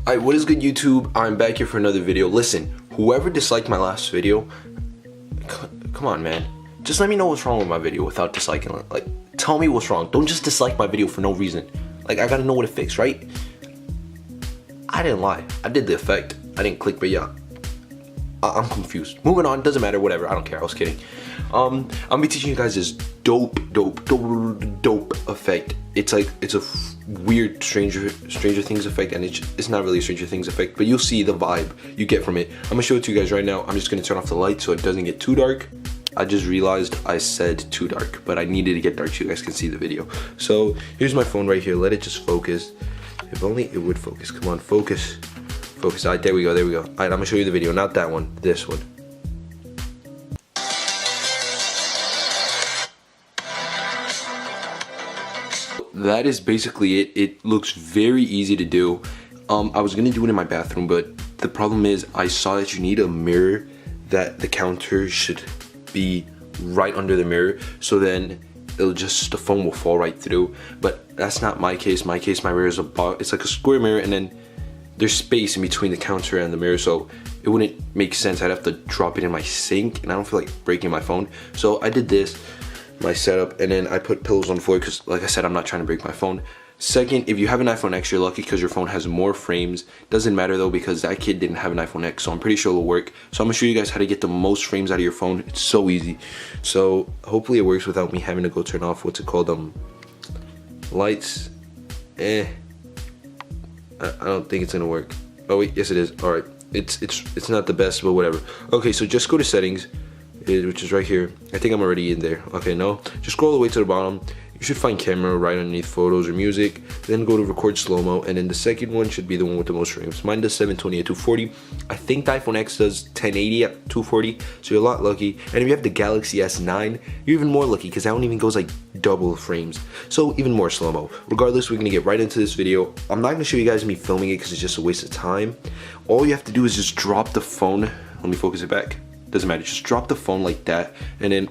Alright, what is good YouTube? I'm back here for another video. Listen, whoever disliked my last video, come on man. Just let me know what's wrong with my video without disliking it. Like, tell me what's wrong. Don't just dislike my video for no reason. Like, I gotta know what to fix, right? I didn't lie. I did the effect. I didn't click, but yeah. I'm confused. Moving on, doesn't matter, whatever. I don't care. I was kidding. I'm gonna be teaching you guys this dope effect. It's like, it's a weird Stranger Things effect, and it's not really a Stranger Things effect, but you'll see the vibe you get from it. I'm gonna show it to you guys right now. I'm just gonna turn off the light so it doesn't get too dark. I just realized I said too dark, but I needed to get dark so you guys can see the video. So here's my phone right here. Let it just focus. If only it would focus. Come on, focus. Focus. Alright, there we go. Alright, I'm gonna show you the video. Not that one. This one. That is basically it. It looks very easy to do. I was gonna do it in my bathroom, but the problem is I saw that you need a mirror, that the counter should be right under the mirror, so then the phone will fall right through. But that's not my case. My mirror is it's like a square mirror, and then there's space in between the counter and the mirror, so it wouldn't make sense. I'd have to drop it in my sink, and I don't feel like breaking my phone. So I did this, my setup, and then I put pillows on the floor because, like I said, I'm not trying to break my phone. Second, if you have an iPhone X, you're lucky because your phone has more frames. Doesn't matter though, because that kid didn't have an iPhone X, so I'm pretty sure it'll work. So I'm gonna show you guys how to get the most frames out of your phone. It's so easy. So hopefully it works without me having to go turn off what's it called, lights. I don't think it's gonna work. Oh wait, yes it is. All right, it's not the best, but whatever. Okay, so just go to settings, which is right here. I think I'm already in there. Okay, no, just scroll all the way to the bottom. You should find camera right underneath photos or music, then go to record slow-mo, and then the second one should be the one with the most frames. Mine does 720 at 240. I think the iPhone X does 1080 at 240, so you're a lot lucky. And if you have the Galaxy S9, you're even more lucky because that one even goes like double frames, so even more slow-mo. Regardless, we're gonna get right into this video. I'm not gonna show you guys me filming it because it's just a waste of time. All you have to do is just drop the phone. Let me focus it back. Doesn't matter, just drop the phone like that, and then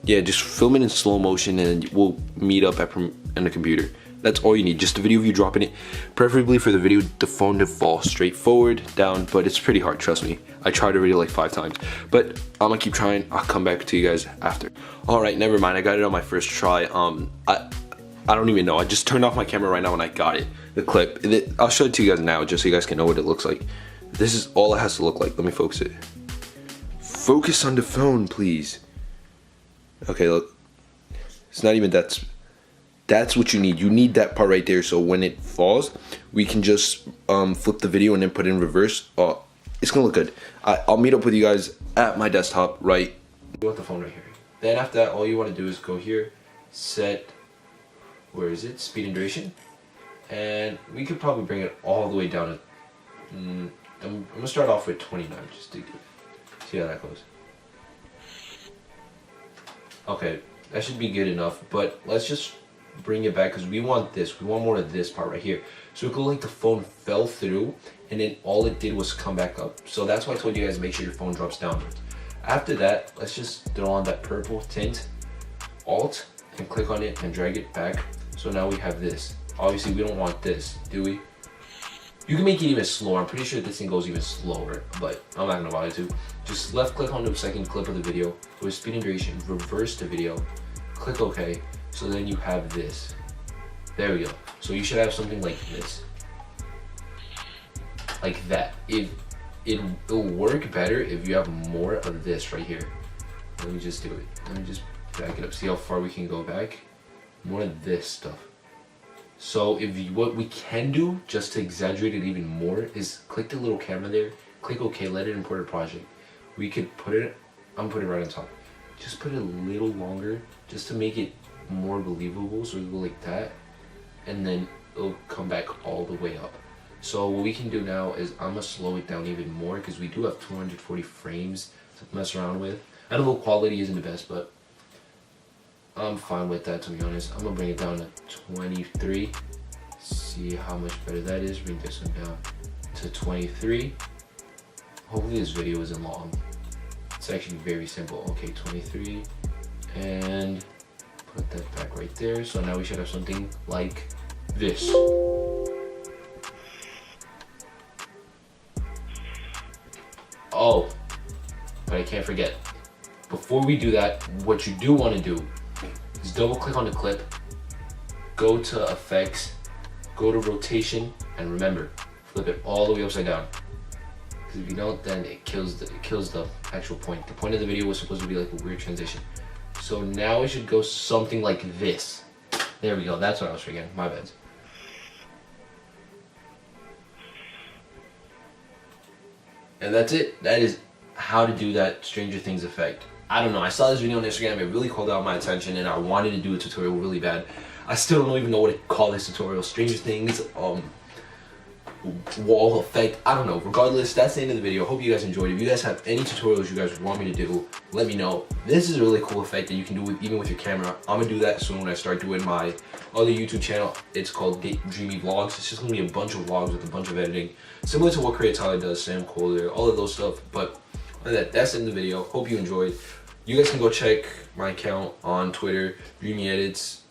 yeah, just film it in slow motion, and we'll meet up in the computer. That's all you need, just a video of you dropping it. Preferably for the video, the phone to fall straight forward, down, but it's pretty hard, trust me. I tried already like 5 times, but I'm gonna keep trying. I'll come back to you guys after. All right, never mind, I got it on my first try. I don't even know, I just turned off my camera right now when I got it, the clip. I'll show it to you guys now, just so you guys can know what it looks like. This is all it has to look like. Let me focus it. Focus on the phone, please. Okay, look, it's not even that's what you need. You need that part right there, so when it falls, we can just flip the video and then put it in reverse. It's gonna look good. I'll meet up with you guys at my desktop, right? You want the phone right here. Then after that, all you want to do is go here, set, where is it? Speed and duration. And we could probably bring it all the way down to, I'm gonna start off with 29, just to see how that goes. Okay, that should be good enough, but let's just bring it back because we want this. We want more of this part right here. So it looked like the phone fell through, and then all it did was come back up. So that's why I told you guys make sure your phone drops downwards. After that, let's just throw on that purple tint, Alt, and click on it and drag it back. So now we have this. Obviously, we don't want this, do we? You can make it even slower. I'm pretty sure this thing goes even slower, but I'm not gonna bother to. Just left click on the second clip of the video, go to speed and duration, reverse the video, click OK, so then you have this. There we go. So you should have something like this. Like that. It'll work better if you have more of this right here. Let me just do it. Let me just back it up. See how far we can go back? More of this stuff. So what we can do, just to exaggerate it even more, is click the little camera there, click OK, let it import a project. We could put it, I'm putting it right on top. Just put it a little longer, just to make it more believable, so we go like that, and then it'll come back all the way up. So what we can do now is I'm gonna slow it down even more, because we do have 240 frames to mess around with. I know the quality isn't the best, but I'm fine with that, to be honest. I'm gonna bring it down to 23. See how much better that is. Bring this one down to 23. Hopefully this video isn't long. It's actually very simple. Okay, 23. And put that back right there. So now we should have something like this. Oh, but I can't forget. Before we do that, what you do want to do is double click on the clip, go to effects, go to rotation, and remember, flip it all the way upside down. Because if you don't, then it kills the actual point. The point of the video was supposed to be like a weird transition. So now it should go something like this. There we go, that's what I was forgetting, my bad. And that's it. That is how to do that Stranger Things effect. I don't know, I saw this video on Instagram, it really called out my attention, and I wanted to do a tutorial really bad. I still don't even know what to call this tutorial. Stranger Things, wall effect, I don't know. Regardless, that's the end of the video. Hope you guys enjoyed. If you guys have any tutorials you guys want me to do, let me know. This is a really cool effect that you can do even with your camera. I'm gonna do that soon when I start doing my other YouTube channel. It's called Dreamy Vlogs. It's just gonna be a bunch of vlogs with a bunch of editing, similar to what Creative Tyler does, Sam Kohler, all of those stuff. But that's the end of the video. Hope you enjoyed. You guys can go check my account on Twitter, Dreamy Edits.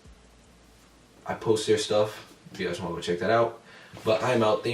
I post their stuff if you guys want to go check that out. But I'm out. Thank